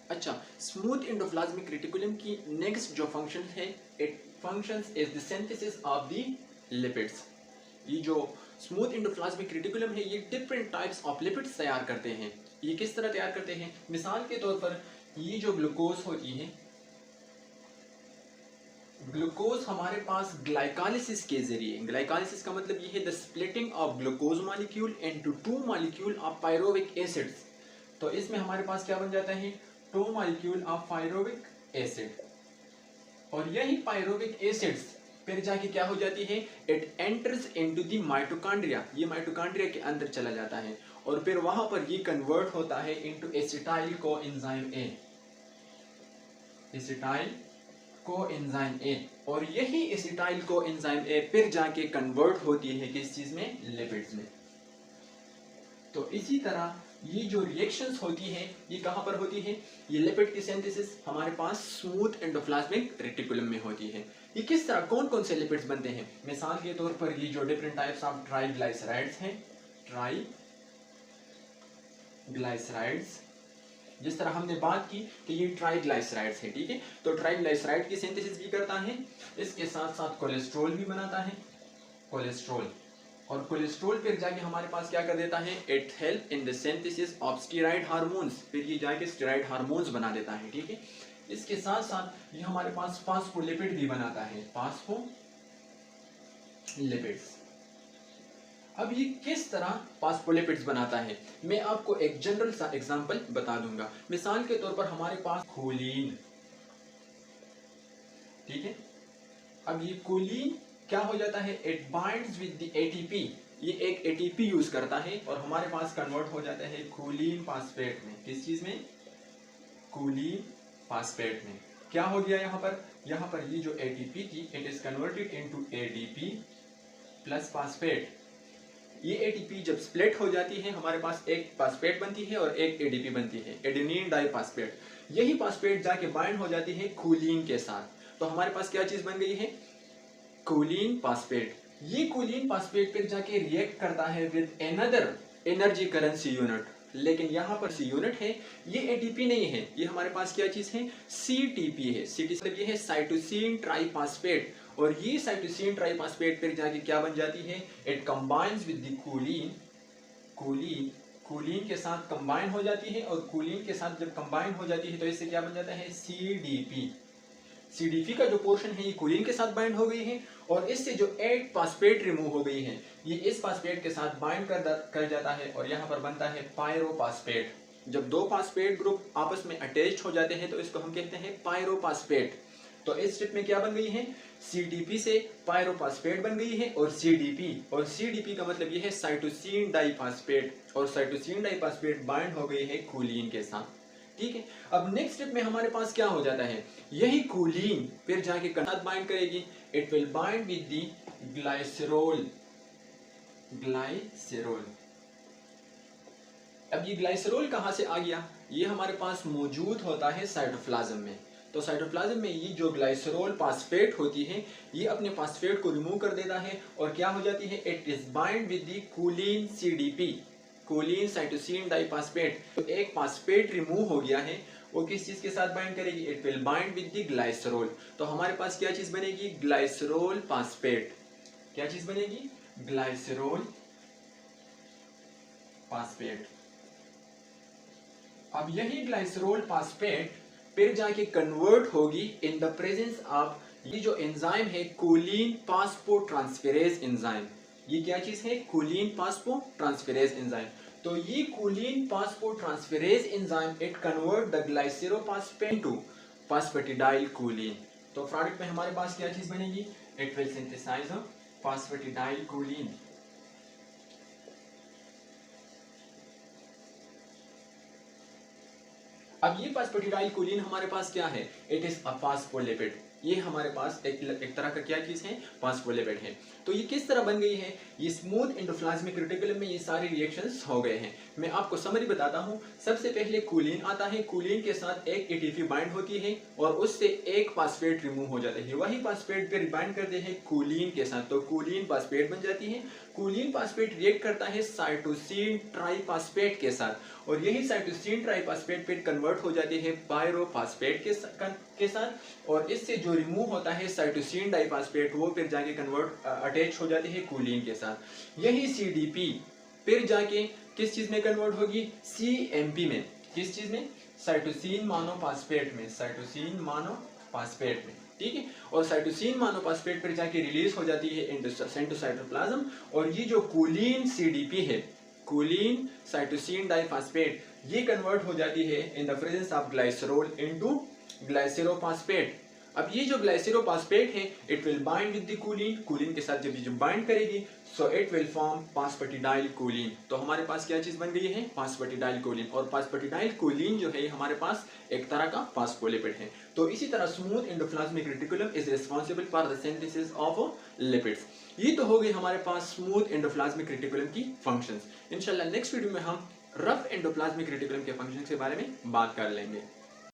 अच्छा, smooth endoplasmic reticulum की next जो फंक्शन है, it functions is the synthesis of the lipids. ये जो स्मूथ एंडोप्लाज्मिक रेटिकुलम है, ये डिफरेंट टाइप्स ऑफ लिपिड्स तैयार करते हैं। ये किस तरह तैयार करते हैं? मिसाल के तौर पर ये जो ग्लूकोज होती है, ग्लूकोज हमारे पास ग्लाइकोलिसिस के जरिए, ग्लाइकोलिसिस का मतलब ये है the splitting of glucose molecule into two molecule of pyruvic acids. तो इसमें हमारे पास क्या बन जाता है? Two molecule of pyruvic acid. और यही पायरोविक एसिड्स फिर जाके क्या हो जाती है? It enters into the mitochondria. ये माइटोकॉन्ड्रिया के अंदर चला जाता है और फिर वहां पर ये कन्वर्ट होता है into acetyl coenzyme A, acetyl coenzyme A. और यही एसिटाइल कोएंजाइम ए फिर जाके कन्वर्ट होती है किस चीज में? लिपिड्स में। तो इसी तरह ये जो रिएक्शंस होती हैं, ये कहां पर होती है? ये लिपिड की सिंथेसिस हमारे पास स्मूथ एंडोप्लाज्मिक रेटिकुलम में होती है। ये किस तरह, कौन कौन से लिपिड्स बनते हैं? मिसाल के तौर पर ये जो डिफरेंट टाइप्स ऑफ ट्राइग्लाइसराइड्स हैं, ट्राइग्लाइसराइड्स, जिस तरह हमने बात की कि ये ट्राइग्लाइसराइड्स है, ठीक है। तो ट्राइग्लाइसराइड की सिंथेसिस भी करता है, इसके साथ साथ कोलेस्ट्रॉल भी बनाता है, कोलेस्ट्रॉल। और कोलेस्ट्रॉल फिर जाके हमारे पास क्या कर देता है? It help in the synthesis of steroid hormones. फिर ये जाके स्टेरॉइड हार्मोन्स बना देता है, ठीक है। इसके साथ साथ ये हमारे पास फास्फोलिपिड भी बनाता है, फास्फोलिपिड्स। अब ये किस तरह फास्फोलिपिड्स बनाता है, मैं आपको एक जनरल सा एग्जांपल बता दूंगा। मिसाल के तौर पर हमारे पास कोलीन, ठीक है। अब ये कोलीन क्या हो जाता है? It binds with the ATP. ये एक एटीपी यूज करता है और हमारे पास कन्वर्ट हो जाता है कोलीन फास्फेट में। किस चीज में? कोलीन फास्फेट में। क्या हो गया यहाँ पर? यहाँ पर ये जो एटीपी थी, it is converted into ADP plus phosphate. ये एटीपी जब स्प्लिट हो जाती है, हमारे पास एक फास्फेट बनती है और एक एडीपी बनती है, एडेनिन डाइफास्फेट। यही फास्फेट जाके बाइंड हो जाती है कोलीन के साथ। तो हमारे पास क्या चीज बन गई है? Choline phosphate. ये कोलीन फास्फेट फिर जाके रिएक्ट करता है with another energy currency unit, लेकिन यहाँ पर सी यूनिट है, ये एटीपी नहीं है, ये हमारे पास क्या चीज है? सीटीपी है। सीटी मतलब ये है साइटोसिन ट्राइफास्फेट। और ये साइटोसिन ट्राइफास्फेट फिर जाके क्या बन जाती है? It combines with the choline, choline, choline के साथ कंबाइन हो जाती है। और कोलीन के साथ जब कंबाइन हो जाती है तो इससे क्या बन जाता है? सीडीपी। सीडीपी का जो पोर्शन है ये कोलीन के साथ बाइंड हो गई है और इससे जो 8 फास्फेट रिमूव हो गई है, ये इस फास्फेट के साथ बाइंड कर जाता है और यहाँ पर बनता है पायरोफास्फेट। जब दो फास्फेट ग्रुप आपस में अटैच्ड हो जाते हैं तो इसको हम कहते हैं पायरोफास्फेट। तो इस स्टेप में क्या बन गई है? सीडीपी से पायरोफास्फेट बन गई है और सीडीपी का मतलब ये है साइटोसिन डाइफास्फेट। और साइटोसिन डाइफास्फेट बाइंड हो गई है कोलीन के साथ, ठीक है। अब नेक्स्ट स्टेप में हमारे पास क्या हो जाता है? यही कोलीन फिर जाके साथ बाइंड करेगी, it will bind with the glycerol, glycerol. अब ये ग्लाइसरॉल कहां से आ गया? ये हमारे पास मौजूद होता है साइटोप्लाज्म में। तो साइटोप्लाज्म में ये जो ग्लाइसरॉल फास्फेट होती है, ये अपने फास्फेट को रिमूव कर देता है और क्या हो जाती है? It is bind with the choline CDP, choline cytosine diphosphate. तो एक फास्फेट रिमूव हो गया है, वो किस चीज के साथ बाइंड करेगी? It will bind with the glycerol. तो हमारे पास क्या चीज बनेगी? Glycerol phosphate. क्या चीज बनेगी? Glycerol phosphate. अब यही ग्लाइसरॉल फास्फेट फिर जाके कन्वर्ट होगी इन द प्रेजेंस ऑफ ये जो एंजाइम है, कोलीन फास्फोट्रांसफेरेज एंजाइम। ये क्या चीज है? Choline phosphotransferase enzyme. तो ये choline phosphotransferase enzyme it convert the glycerophosphate to phosphatidyl choline. तो प्रोडक्ट में हमारे पास क्या चीज बनेगी? It will synthesize phosphatidyl choline. अब ये फास्फेटिडाइल कोलीन हमारे पास क्या है? It is a phospholipid. ये हमारे पास एक तरह का क्या चीज है? फास्फोलिपिड है। तो ये किस तरह बन गई है? ये स्मूथ एंडोप्लाज्मिक रेटिकुलम में ये सारे रिएक्शंस हो गए हैं। मैं आपको समरी बताता हूँ। सबसे पहले कोलीन आता है, कोलीन के साथ एक एटीपी बाइंड होती है और उससे एक फास्फेट रिमूव हो जाता है। वही फास्फेट फिर बाइंड करते हैं कोलीन के साथ, तो कोलीन फास्फेट बन जाती है। कोलिन फास्फेट रिएक्ट करता है साइटोसिन ट्राइफास्फेट के साथ और यही साइटोसिन ट्राइफास्फेट फिर कन्वर्ट हो जाती है पायरोफास्फेट के साथ और इससे जो रिमूव होता है साइटोसिन डाइफास्फेट वो फिर जाके कन्वर्ट अटैच हो जाती है कोलिन के साथ। यही CDP फिर जाके किस चीज में कन्वर्ट होगी, CMP में। किस चीज में, साइटोसिन मोनोफास्फेट में, साइटोसिन मोनोफास्फेट में, ठीक है। और साइटोसिन मोनोफास्फेट फिर जाके रिलीज हो जाती है इनटू साइटोप्लाज्म और ये जो कोलिन CDP है, कोलिन साइटोसिन डाइफास्फेट, ये कन्वर्ट हो जाती है in the presence of glycerol into glycerophosphate. अब ये जो ग्लाइसेरोफास्फेट है it will bind with the choline, choline के साथ जब ये बाइंड करेगी so it will form phosphatidyl choline. तो हमारे पास क्या चीज बन गई है, फास्फेटिडाइल कोलिन। और फास्फेटिडाइल कोलिन जो है हमारे पास एक तरह का फास्फोलिपिड है। तो इसी तरह smooth endoplasmic reticulum is responsible for the synthesis of lipids. ये तो हो गई हमारे पास स्मूथ एंडोप्लाज्मिक रेटिकुलम की फंक्शंस। इंशाल्लाह नेक्स्ट वीडियो में हम रफ एंडोप्लाज्मिक रेटिकुलम के फंक्शन के बारे में बात कर लेंगे।